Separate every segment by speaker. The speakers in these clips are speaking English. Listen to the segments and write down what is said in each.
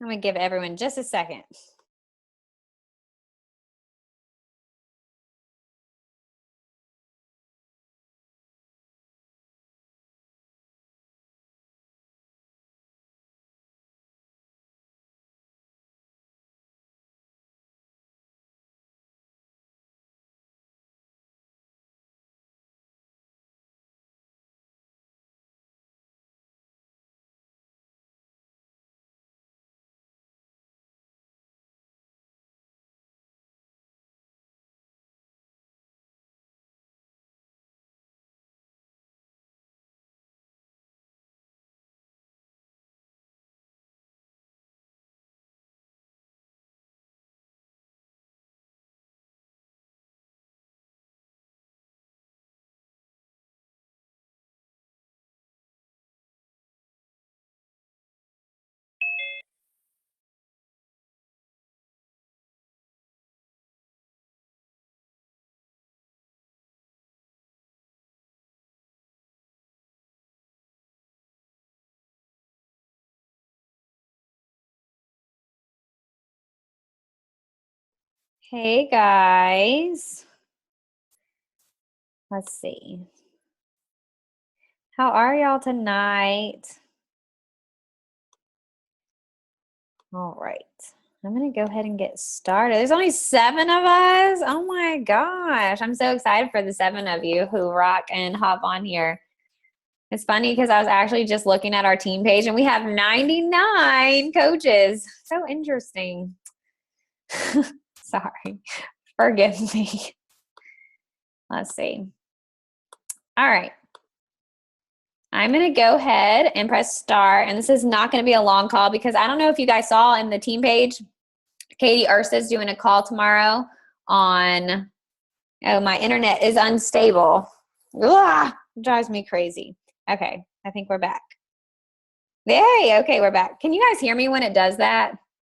Speaker 1: I'm going to give everyone just a second. Hey guys. Let's see. How are y'all tonight? All right. I'm going to go ahead and get started. There's only 7 of us. Oh my gosh. I'm so excited for the 7 of you who rock and hop on here. It's funny because I was actually just looking at our team page and we have 99 coaches. So interesting. Sorry. Forgive me. Let's see. All right. I'm going to go ahead and press start. And this is not going to be a long call because I don't know if you guys saw in the team page, Katie Ursa is doing a call tomorrow on, oh, my internet is unstable. Ugh, it drives me crazy. Okay, I think we're back. Yay, okay, we're back. Can you guys hear me when it does that?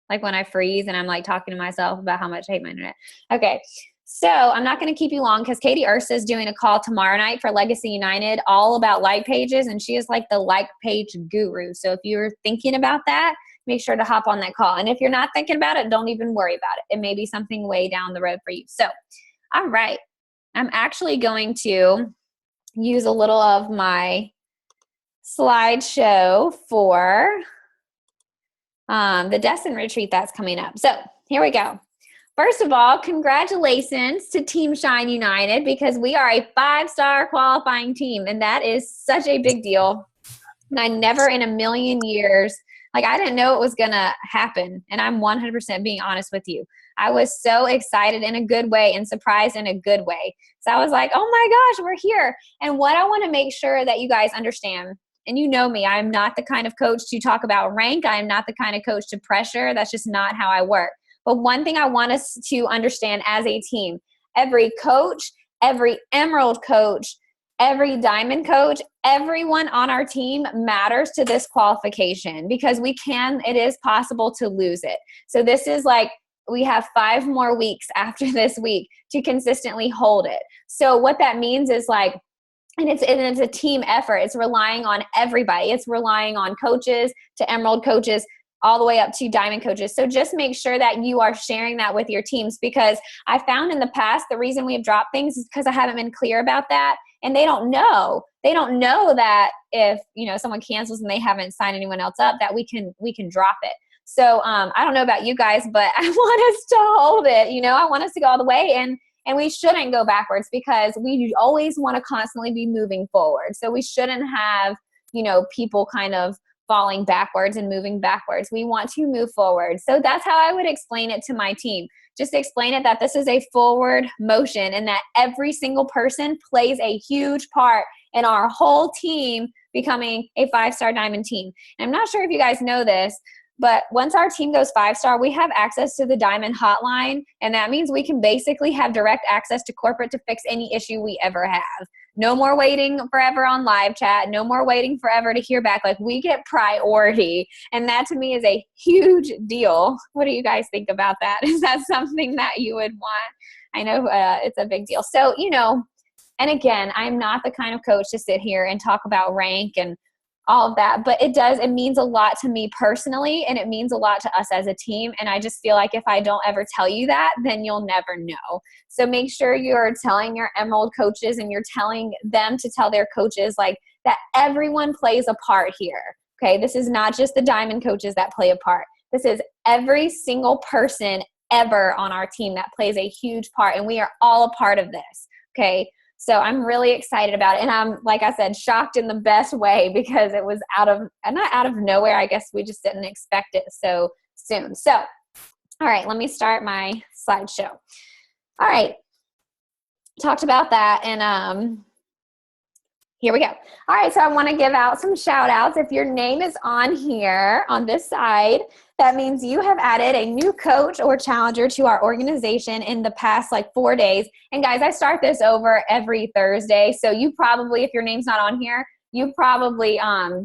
Speaker 1: Like when I freeze and I'm like talking to myself about how much I hate my internet. Okay, so I'm not going to keep you long because Katie Ursa is doing a call tomorrow night for Legacy United all about like pages, and she is like the like page guru. So if you're thinking about that, make sure to hop on that call. And if you're not thinking about it, don't even worry about it. It may be something way down the road for you. So, all right, I'm actually going to use a little of my slideshow for the Destin retreat that's coming up. So here we go. First of all, congratulations to Team Shine United because we are a 5-star qualifying team, and that is such a big deal. And I never in a million years, like I didn't know it was going to happen, and I'm 100% being honest with you. I was so excited in a good way and surprised in a good way. So I was like, oh my gosh, we're here. And what I want to make sure that you guys understand, and you know me, I'm not the kind of coach to talk about rank. I am not the kind of coach to pressure. That's just not how I work. But one thing I want us to understand as a team, every coach, every Emerald coach, every Diamond coach, everyone on our team matters to this qualification because it is possible to lose it. So this is like, we have 5 more weeks after this week to consistently hold it. So what that means is like, and it's a team effort. It's relying on everybody. It's relying on coaches to Emerald coaches, all the way up to Diamond coaches. So just make sure that you are sharing that with your teams, because I found in the past the reason we have dropped things is because I haven't been clear about that. And they don't know. They don't know that if someone cancels and they haven't signed anyone else up, that we can drop it. So I don't know about you guys, but I want us to hold it. I want us to go all the way, and we shouldn't go backwards because we always want to constantly be moving forward. So we shouldn't have people kind of falling backwards and moving backwards. We want to move forward. So that's how I would explain it to my team. Just explain it that this is a forward motion and that every single person plays a huge part in our whole team becoming a 5-star Diamond team. And I'm not sure if you guys know this, but once our team goes 5-star, we have access to the Diamond hotline. And that means we can basically have direct access to corporate to fix any issue we ever have. No more waiting forever on live chat. No more waiting forever to hear back. Like, we get priority. And that to me is a huge deal. What do you guys think about that? Is that something that you would want? I know it's a big deal. So, and again, I'm not the kind of coach to sit here and talk about rank and all of that. But it means a lot to me personally, and it means a lot to us as a team. And I just feel like if I don't ever tell you that, then you'll never know. So make sure you're telling your Emerald coaches and you're telling them to tell their coaches like that everyone plays a part here. Okay, this is not just the Diamond coaches that play a part. This is every single person ever on our team that plays a huge part, and we are all a part of this. Okay, so I'm really excited about it, and I'm, like I said, shocked in the best way because it was not out of nowhere. I guess we just didn't expect it so soon. So, all right, let me start my slideshow. All right, talked about that, and here we go. All right, so I want to give out some shout outs. If your name is on here on this side, that means you have added a new coach or challenger to our organization in the past 4 days. And guys, I start this over every Thursday. So you probably, if your name's not on here, you probably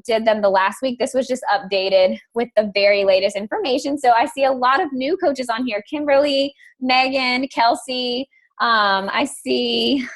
Speaker 1: did them the last week. This was just updated with the very latest information. So I see a lot of new coaches on here. Kimberly, Megan, Kelsey. I see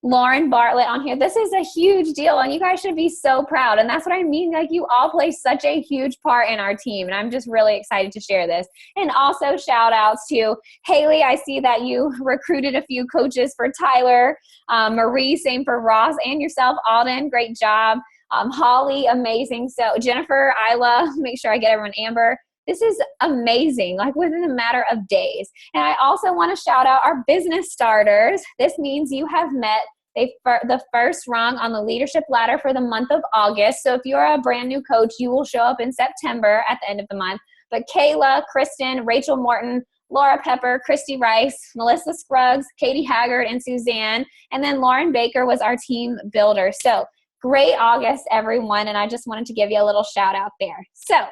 Speaker 1: Lauren Bartlett on here. This is a huge deal, and you guys should be so proud. And that's what I mean. Like, you all play such a huge part in our team, and I'm just really excited to share this. And also shout outs to Haley. I see that you recruited a few coaches for Tyler. Marie, same for Ross, and yourself, Alden. Great job. Holly, amazing. So Jennifer, Isla, make sure I get everyone. Amber. This is amazing, like within a matter of days. And I also want to shout out our business starters. This means you have met the first rung on the leadership ladder for the month of August. So if you're a brand new coach, you will show up in September at the end of the month. But Kayla, Kristen, Rachel Morton, Laura Pepper, Christy Rice, Melissa Scruggs, Katie Haggard, and Suzanne. And then Lauren Baker was our team builder. So great August, everyone. And I just wanted to give you a little shout out there. So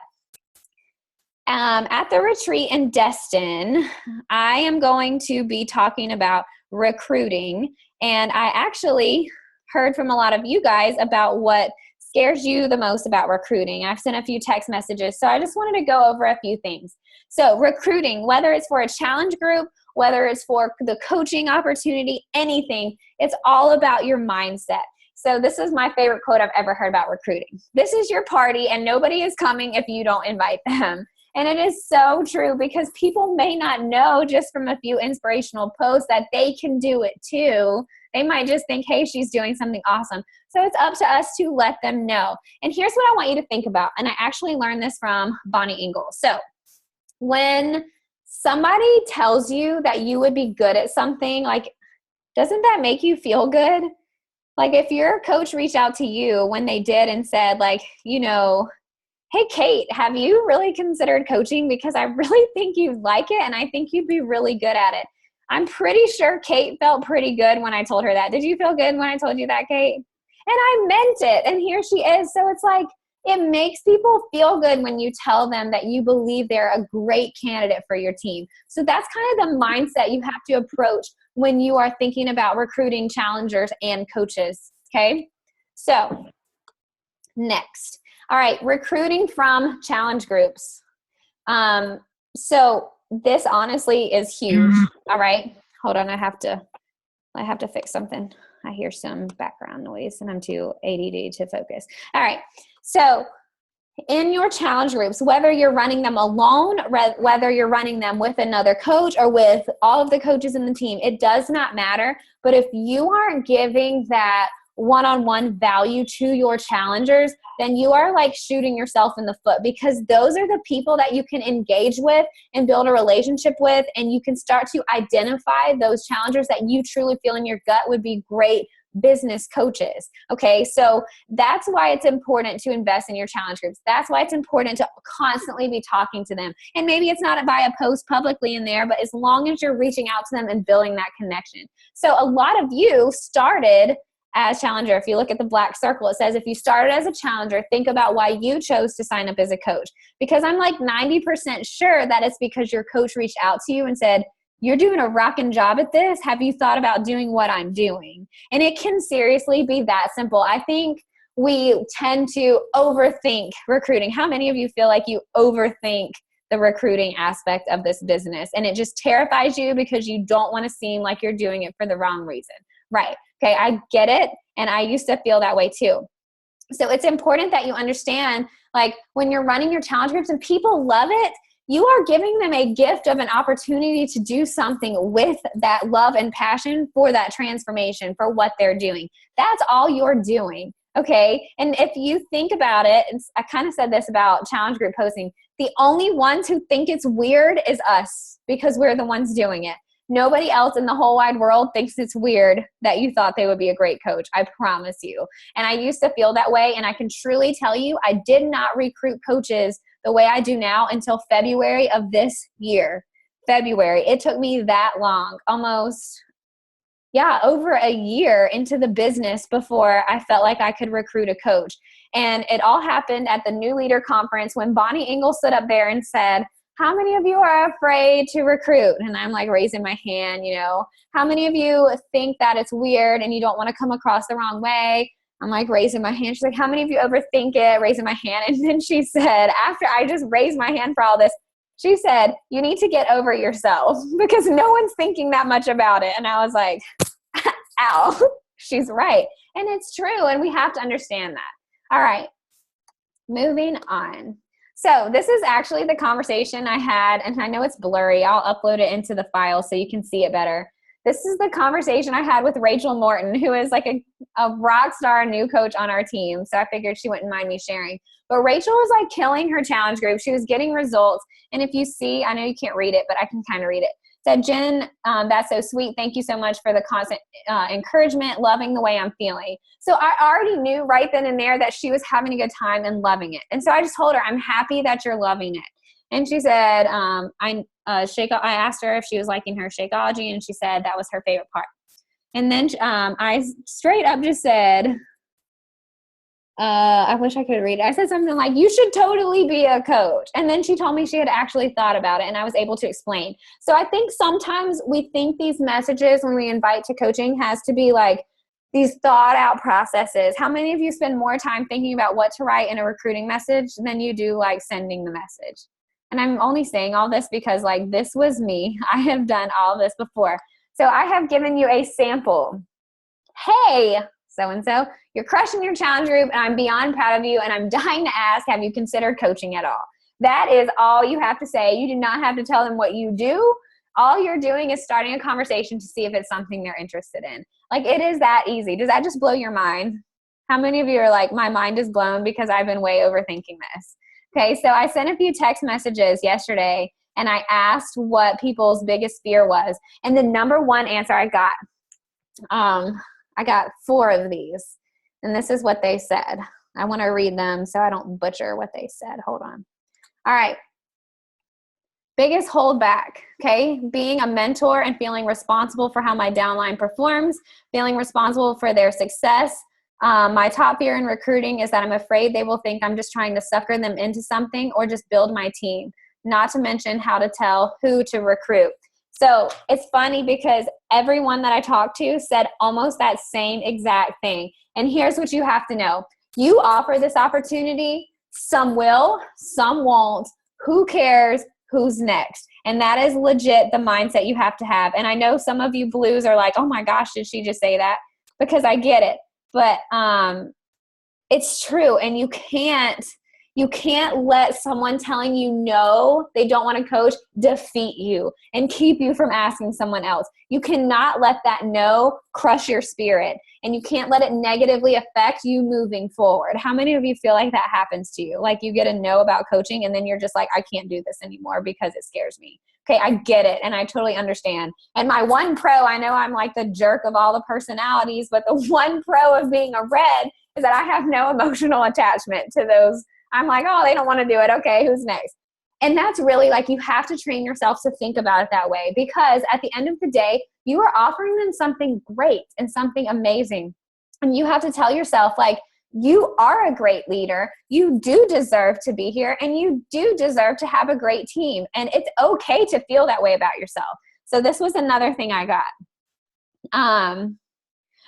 Speaker 1: at the retreat in Destin, I am going to be talking about recruiting. And I actually heard from a lot of you guys about what scares you the most about recruiting. I've sent a few text messages, so I just wanted to go over a few things. So recruiting, whether it's for a challenge group, whether it's for the coaching opportunity, anything, it's all about your mindset. So this is my favorite quote I've ever heard about recruiting. This is your party, and nobody is coming if you don't invite them. And it is so true, because people may not know just from a few inspirational posts that they can do it too. They might just think, hey, she's doing something awesome. So it's up to us to let them know. And here's what I want you to think about. And I actually learned this from Bonnie Ingalls. So when somebody tells you that you would be good at something, doesn't that make you feel good? Like, if your coach reached out to you when they did and said, hey, Kate, have you really considered coaching? Because I really think you'd like it, and I think you'd be really good at it. I'm pretty sure Kate felt pretty good when I told her that. Did you feel good when I told you that, Kate? And I meant it, and here she is. So it's like, it makes people feel good when you tell them that you believe they're a great candidate for your team. So that's kind of the mindset you have to approach when you are thinking about recruiting challengers and coaches, okay? So next. All right, recruiting from challenge groups. So this honestly is huge. All right, hold on. I have to fix something. I hear some background noise, and I'm too ADD to focus. All right, so in your challenge groups, whether you're running them alone, whether you're running them with another coach or with all of the coaches in the team, it does not matter. But if you aren't giving that one-on-one value to your challengers, then you are shooting yourself in the foot, because those are the people that you can engage with and build a relationship with, and you can start to identify those challengers that you truly feel in your gut would be great business coaches. Okay, so that's why it's important to invest in your challenge groups. That's why it's important to constantly be talking to them. And maybe it's not by a post publicly in there, but as long as you're reaching out to them and building that connection. So a lot of you started as challenger. If you look at the black circle, it says if you started as a challenger, think about why you chose to sign up as a coach. Because I'm 90% sure that it's because your coach reached out to you and said, you're doing a rockin' job at this. Have you thought about doing what I'm doing? And it can seriously be that simple. I think we tend to overthink recruiting. How many of you feel like you overthink the recruiting aspect of this business, and it just terrifies you because you don't want to seem like you're doing it for the wrong reason? Right. Okay, I get it, and I used to feel that way too. So it's important that you understand, like when you're running your challenge groups and people love it, you are giving them a gift of an opportunity to do something with that love and passion for that transformation, for what they're doing. That's all you're doing. Okay. And if you think about it, I kind of said this about challenge group posting, the only ones who think it's weird is us, because we're the ones doing it. Nobody else in the whole wide world thinks it's weird that you thought they would be a great coach. I promise you. And I used to feel that way. And I can truly tell you, I did not recruit coaches the way I do now until February of this year. February. It took me that long, almost, over a year into the business before I felt like I could recruit a coach. And it all happened at the New Leader Conference when Bonnie Engel stood up there and said, how many of you are afraid to recruit? And I'm like raising my hand, how many of you think that it's weird and you don't want to come across the wrong way? I'm like raising my hand. She's like, how many of you overthink it? Raising my hand. And then she said, after I just raised my hand for all this, she said, you need to get over yourself because no one's thinking that much about it. And I was like, ow, she's right. And it's true. And we have to understand that. All right, moving on. So this is actually the conversation I had, and I know it's blurry. I'll upload it into the file so you can see it better. This is the conversation I had with Rachel Morton, who is like a rock star new coach on our team. So I figured she wouldn't mind me sharing. But Rachel was like killing her challenge group. She was getting results. And if you see, I know you can't read it, but I can kind of read it. Said, Jen, that's so sweet. Thank you so much for the constant encouragement, loving the way I'm feeling. So I already knew right then and there that she was having a good time and loving it. And so I just told her, I'm happy that you're loving it. And she said, I asked her if she was liking her Shakeology, and she said that was her favorite part. And then I straight up just said, I wish I could read it. I said something like, you should totally be a coach. And then she told me she had actually thought about it, and I was able to explain. So I think sometimes we think these messages when we invite to coaching has to be like these thought out processes. How many of you spend more time thinking about what to write in a recruiting message than you do like sending the message? And I'm only saying all this because like this was me. I have done all this before. So I have given you a sample. Hey, so-and-so, you're crushing your challenge group and I'm beyond proud of you, and I'm dying to ask, have you considered coaching at all? That is all you have to say. You do not have to tell them what you do. All you're doing is starting a conversation to see if it's something they're interested in. Like, it is that easy. Does that just blow your mind? How many of you are like, my mind is blown because I've been way overthinking this? Okay, so I sent a few text messages yesterday and I asked what people's biggest fear was. And the number one answer I got 4 of these. And this is what they said. I want to read them so I don't butcher what they said. Hold on. All right. Biggest holdback, okay? Being a mentor and feeling responsible for how my downline performs, feeling responsible for their success. My top fear in recruiting is that I'm afraid they will think I'm just trying to sucker them into something or just build my team, not to mention how to tell who to recruit. So it's funny because everyone that I talked to said almost that same exact thing. And here's what you have to know. You offer this opportunity. Some will, some won't. Who cares? Who's next? And that is legit the mindset you have to have. And I know some of you blues are like, oh my gosh, did she just say that? Because I get it. But it's true. And you can't let someone telling you no, they don't want to coach, defeat you and keep you from asking someone else. You cannot let that no crush your spirit, and you can't let it negatively affect you moving forward. How many of you feel like that happens to you? Like you get a no about coaching and then you're just like, I can't do this anymore because it scares me. Okay, I get it, and I totally understand. And my one pro, I know I'm like the jerk of all the personalities, but the one pro of being a red is that I have no emotional attachment to those. I'm like, oh, they don't want to do it. Okay, who's next? And that's really like, you have to train yourself to think about it that way, because at the end of the day, you are offering them something great and something amazing. And you have to tell yourself, like, you are a great leader. You do deserve to be here, and you do deserve to have a great team. And it's okay to feel that way about yourself. So this was another thing I got.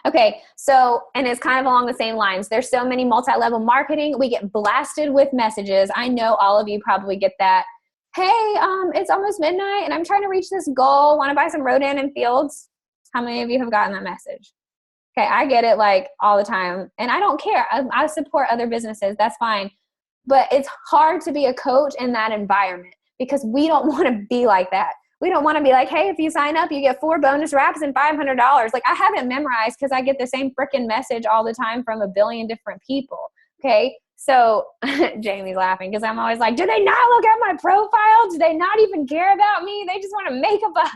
Speaker 1: Okay, so, and it's kind of along the same lines. There's so many multi-level marketing. We get blasted with messages. I know all of you probably get that. Hey, it's almost midnight and I'm trying to reach this goal. Want to buy some Rodan and Fields? How many of you have gotten that message? Okay, I get it like all the time. And I don't care. I support other businesses. That's fine. But it's hard to be a coach in that environment because we don't want to be like that. We don't want to be like, hey, if you sign up, you get 4 bonus wraps and $500. Like, I haven't memorized because I get the same freaking message all the time from a billion different people. Okay. So Jamie's laughing because I'm always like, do they not look at my profile? Do they not even care about me? They just want to make a buck.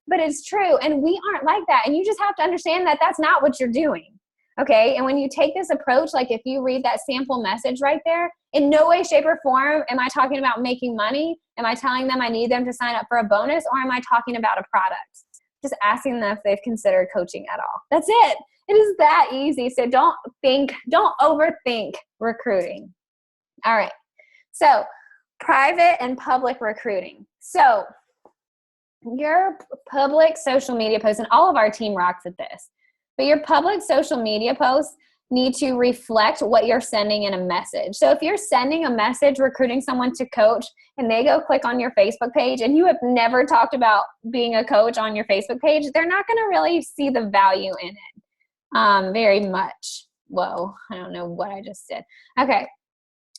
Speaker 1: But it's true. And we aren't like that. And you just have to understand that that's not what you're doing. Okay. And when you take this approach, like if you read that sample message right there, in no way, shape, or form am I talking about making money. Am I telling them I need them to sign up for a bonus, or am I talking about a product? Just asking them if they've considered coaching at all. That's it. It is that easy. So don't overthink recruiting. All right. So private and public recruiting. So your public social media posts, and all of our team rocks at this, but your public social media posts need to reflect what you're sending in a message. So if you're sending a message recruiting someone to coach and they go click on your Facebook page and you have never talked about being a coach on your Facebook page, they're not going to really see the value in it very much. Whoa, I don't know what I just did. Okay.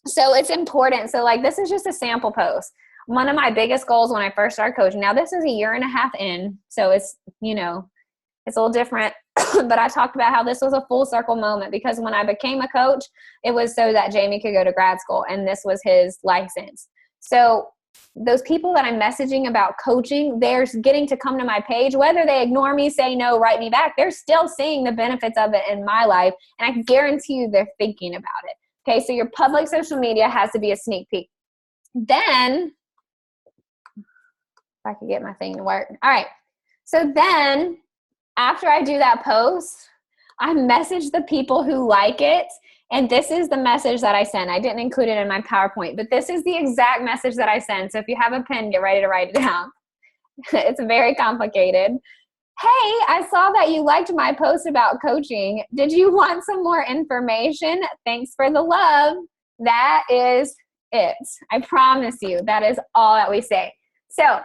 Speaker 1: So it's important. So like, this is just a sample post. One of my biggest goals when I first started coaching, now this is a 1.5 years in, so it's, it's a little different, but I talked about how this was a full circle moment because when I became a coach, it was so that Jamie could go to grad school and this was his license. So those people that I'm messaging about coaching, they're getting to come to my page, whether they ignore me, say no, write me back, they're still seeing the benefits of it in my life. And I guarantee you they're thinking about it. Okay. So your public social media has to be a sneak peek. Then if I could get my thing to work. All right. So then after I do that post, I message the people who like it. And this is the message that I send. I didn't include it in my PowerPoint, but this is the exact message that I send. So if you have a pen, get ready to write it down. It's very complicated. Hey, I saw that you liked my post about coaching. Did you want some more information? Thanks for the love. That is it. I promise you, that is all that we say. So,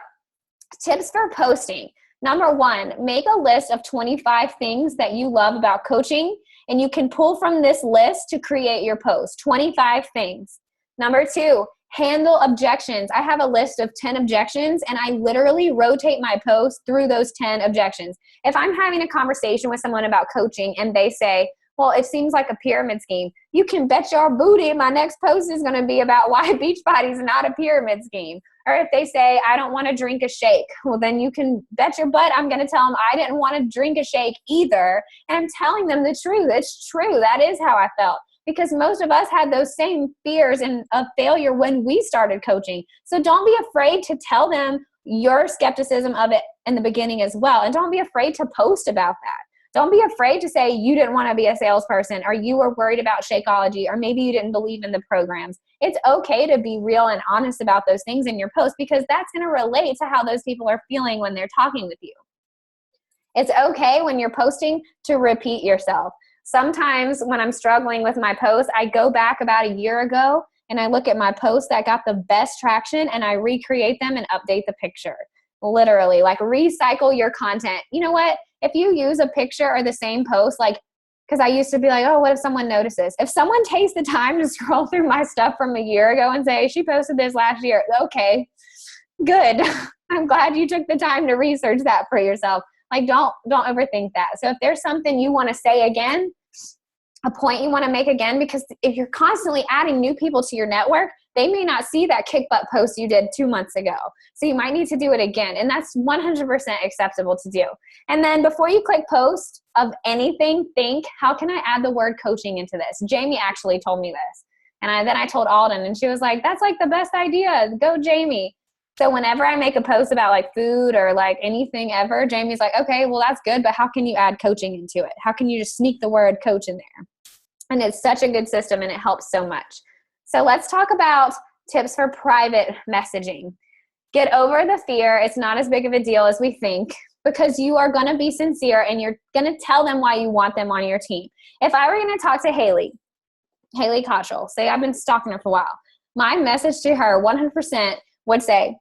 Speaker 1: tips for posting. Number 1, make a list of 25 things that you love about coaching, and you can pull from this list to create your post. 25 things. Number 2, handle objections. I have a list of 10 objections, and I literally rotate my post through those 10 objections. If I'm having a conversation with someone about coaching and they say, well, it seems like a pyramid scheme, you can bet your booty my next post is going to be about why Beachbody is not a pyramid scheme. Or if they say, I don't want to drink a shake, well, then you can bet your butt I'm going to tell them I didn't want to drink a shake either. And I'm telling them the truth. It's true. That is how I felt. Because most of us had those same fears of failure when we started coaching. So don't be afraid to tell them your skepticism of it in the beginning as well. And don't be afraid to post about that. Don't be afraid to say you didn't want to be a salesperson, or you were worried about Shakeology, or maybe you didn't believe in the programs. It's okay to be real and honest about those things in your post, because that's going to relate to how those people are feeling when they're talking with you. It's okay when you're posting to repeat yourself. Sometimes when I'm struggling with my posts, I go back about a year ago and I look at my posts that got the best traction and I recreate them and update the picture. Literally, like, recycle your content. You know what? If you use a picture or the same post, like, because I used to be like, oh, what if someone notices? If someone takes the time to scroll through my stuff from a year ago and say, she posted this last year, okay, good. I'm glad you took the time to research that for yourself. Like, don't overthink that. So if there's something you want to say again, a point you want to make again, because if you're constantly adding new people to your network, they may not see that kick butt post you did 2 months ago. So you might need to do it again. And that's 100% acceptable to do. And then before you click post of anything, think, how can I add the word coaching into this? Jamie actually told me this. And then I told Alden, and she was like, that's like the best idea. Go, Jamie. So whenever I make a post about like food or like anything ever, Jamie's like, okay, well, that's good, but how can you add coaching into it? How can you just sneak the word coach in there? And it's such a good system and it helps so much. So let's talk about tips for private messaging. Get over the fear. It's not as big of a deal as we think, because you are going to be sincere and you're going to tell them why you want them on your team. If I were going to talk to Haley Cottrell, say I've been stalking her for a while, my message to her 100% would say,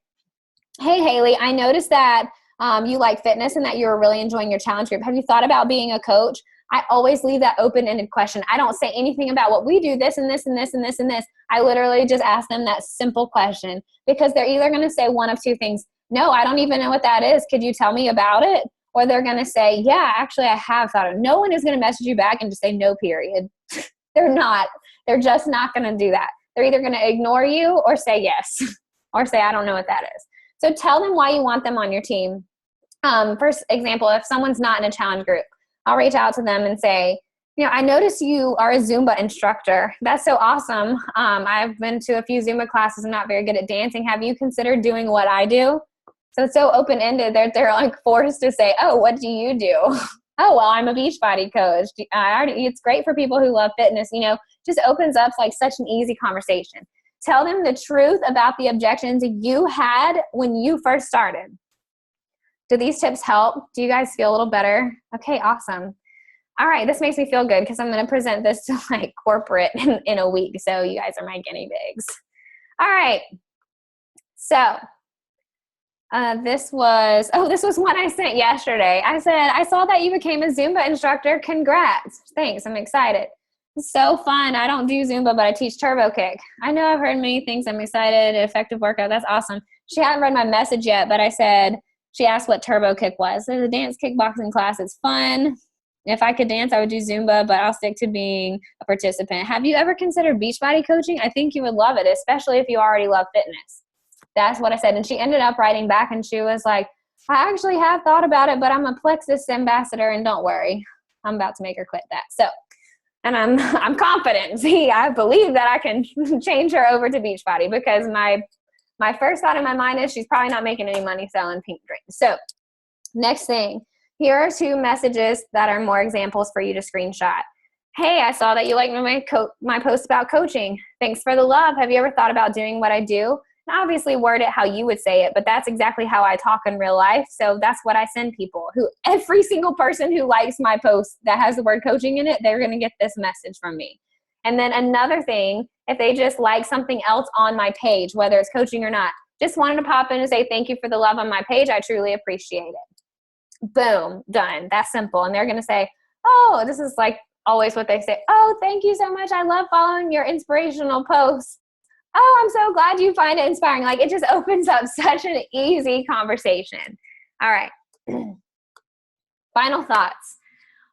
Speaker 1: hey, Haley, I noticed that you like fitness and that you were really enjoying your challenge group. Have you thought about being a coach? I always leave that open-ended question. I don't say anything about what we do, this and this and this and this and this. I literally just ask them that simple question because they're either going to say one of two things. No, I don't even know what that is. Could you tell me about it? Or they're going to say, yeah, actually, I have thought of it. No one is going to message you back and just say no, period. They're not. They're just not going to do that. They're either going to ignore you or say yes or say, I don't know what that is. So tell them why you want them on your team. For example, if someone's not in a challenge group, I'll reach out to them and say, I noticed you are a Zumba instructor. That's so awesome. I've been to a few Zumba classes. I'm not very good at dancing. Have you considered doing what I do? So it's so open-ended. They're like forced to say, oh, what do you do? Oh, well, I'm a Beachbody coach. It's great for people who love fitness. Just opens up like such an easy conversation. Tell them the truth about the objections you had when you first started. Do these tips help? Do you guys feel a little better? Okay, awesome. All right, this makes me feel good because I'm going to present this to like corporate in a week. So you guys are my guinea pigs. All right. So this was one I sent yesterday. I said, I saw that you became a Zumba instructor. Congrats. Thanks. I'm excited. It's so fun. I don't do Zumba, but I teach Turbo Kick. I know I've heard many things. I'm excited. Effective workout. That's awesome. She hadn't read my message yet, but I said, she asked what Turbo Kick was. There's a dance kickboxing class. It's fun. If I could dance, I would do Zumba, but I'll stick to being a participant. Have you ever considered Beachbody coaching? I think you would love it, especially if you already love fitness. That's what I said. And she ended up writing back and she was like, I actually have thought about it, but I'm a Plexus ambassador and don't worry. I'm about to make her quit that. So, and I'm confident. See, I believe that I can change her over to Beachbody because my first thought in my mind is she's probably not making any money selling pink drinks. So next thing, here are two messages that are more examples for you to screenshot. Hey, I saw that you liked my post about coaching. Thanks for the love. Have you ever thought about doing what I do? And obviously word it how you would say it, but that's exactly how I talk in real life. So that's what I send people. Every single person who likes my post that has the word coaching in it, they're going to get this message from me. And then another thing, if they just like something else on my page, whether it's coaching or not, just wanted to pop in and say, thank you for the love on my page. I truly appreciate it. Boom, done. That's simple. And they're going to say, oh, this is like always what they say. Oh, thank you so much. I love following your inspirational posts. Oh, I'm so glad you find it inspiring. Like it just opens up such an easy conversation. All right. Final thoughts.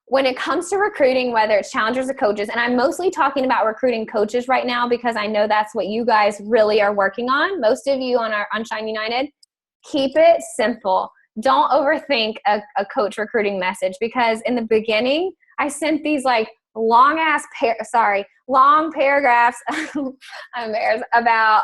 Speaker 1: When it comes to recruiting, whether it's challengers or coaches, and I'm mostly talking about recruiting coaches right now because I know that's what you guys really are working on. Most of you on Shine United, keep it simple. Don't overthink a coach recruiting message because in the beginning, I sent these like long paragraphs I'm embarrassed about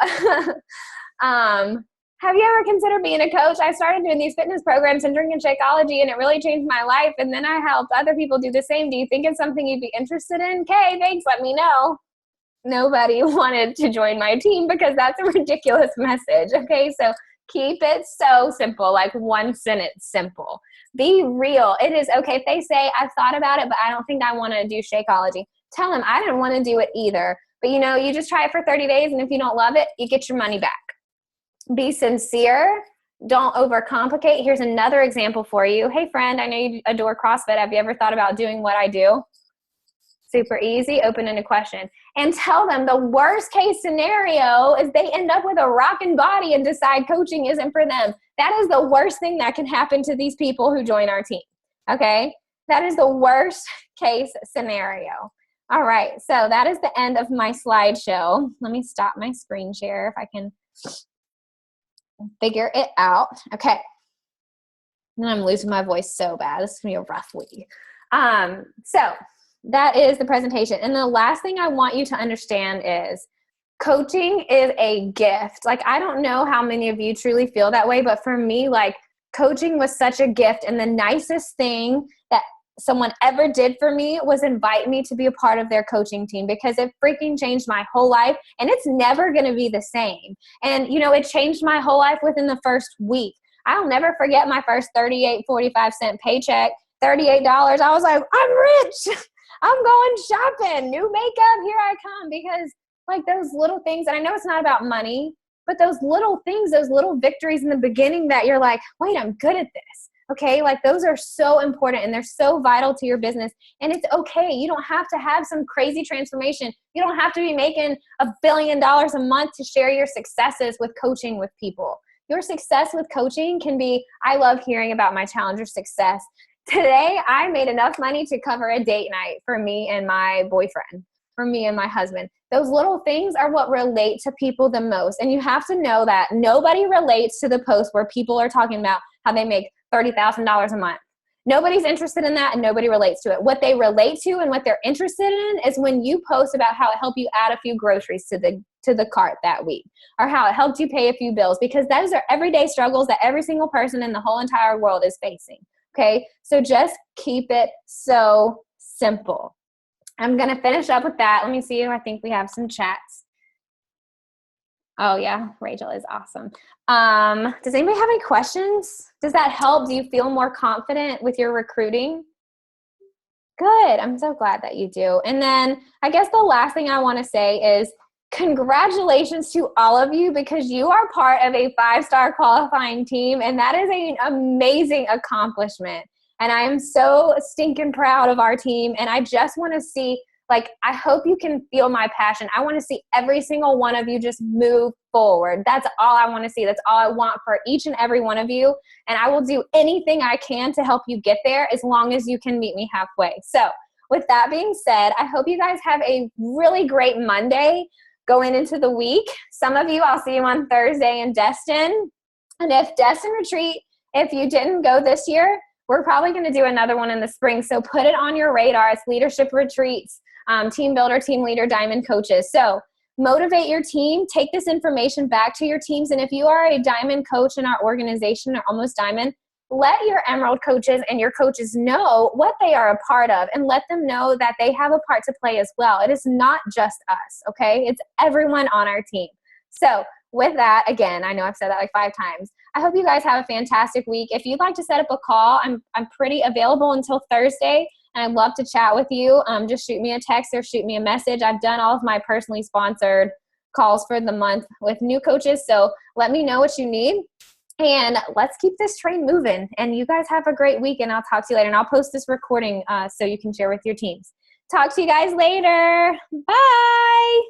Speaker 1: have you ever considered being a coach? I started doing these fitness programs and drinking Shakeology and it really changed my life and then I helped other people do the same. Do you think it's something you'd be interested in? Okay, thanks, let me know. Nobody wanted to join my team because that's a ridiculous message. Okay, so keep it so simple, like one sentence simple. Be real. It is okay if they say, I've thought about it, but I don't think I want to do Shakeology. Tell them I didn't want to do it either. But you just try it for 30 days and if you don't love it, you get your money back. Be sincere. Don't overcomplicate. Here's another example for you. Hey friend, I know you adore CrossFit. Have you ever thought about doing what I do? Super easy, open-ended question. And tell them the worst case scenario is they end up with a rockin' body and decide coaching isn't for them. That is the worst thing that can happen to these people who join our team. Okay? That is the worst case scenario. All right, so that is the end of my slideshow. Let me stop my screen share if I can figure it out. Okay. And I'm losing my voice so bad. This is going to be a rough week. So that is the presentation. And the last thing I want you to understand is coaching is a gift. Like, I don't know how many of you truly feel that way, but for me, like, coaching was such a gift. And the nicest thing that someone ever did for me was invite me to be a part of their coaching team because it freaking changed my whole life and it's never going to be the same. And, it changed my whole life within the first week. I'll never forget my first 38.45 paycheck, $38. I was like, I'm rich. I'm going shopping, new makeup, here I come. Because like those little things, and I know it's not about money, but those little things, those little victories in the beginning that you're like, wait, I'm good at this. Okay. Like those are so important and they're so vital to your business. And it's okay. You don't have to have some crazy transformation. You don't have to be making $1 billion a month to share your successes with coaching with people. Your success with coaching can be, I love hearing about my challenger success. Today, I made enough money to cover a date night for me and my boyfriend, for me and my husband. Those little things are what relate to people the most. And you have to know that nobody relates to the post where people are talking about how they make $30,000 a month. Nobody's interested in that and nobody relates to it. What they relate to and what they're interested in is when you post about how it helped you add a few groceries to the cart that week, or how it helped you pay a few bills, because those are everyday struggles that every single person in the whole entire world is facing. Okay, so just keep it so simple. I'm going to finish up with that. Let me see. I think we have some chats. Oh, yeah. Rachel is awesome. Does anybody have any questions? Does that help? Do you feel more confident with your recruiting? Good. I'm so glad that you do. And then I guess the last thing I want to say is congratulations to all of you, because you are part of a 5-star qualifying team. And that is an amazing accomplishment. And I am so stinking proud of our team. And I just want to see, like, I hope you can feel my passion. I want to see every single one of you just move forward. That's all I want to see. That's all I want for each and every one of you. And I will do anything I can to help you get there, as long as you can meet me halfway. So with that being said, I hope you guys have a really great Monday going into the week. Some of you, I'll see you on Thursday in Destin. And if Destin Retreat, if you didn't go this year, we're probably going to do another one in the spring. So put it on your radar. It's leadership retreats, team builder, team leader, diamond coaches. So motivate your team. Take this information back to your teams. And if you are a diamond coach in our organization or almost diamond, let your emerald coaches and your coaches know what they are a part of, and let them know that they have a part to play as well. It is not just us, okay? It's everyone on our team. So with that, again, I know I've said that like 5 times. I hope you guys have a fantastic week. If you'd like to set up a call, I'm pretty available until Thursday, and I'd love to chat with you. Just shoot me a text or shoot me a message. I've done all of my personally sponsored calls for the month with new coaches, so let me know what you need. And let's keep this train moving. And you guys have a great week, and I'll talk to you later. And I'll post this recording so you can share with your teams. Talk to you guys later. Bye.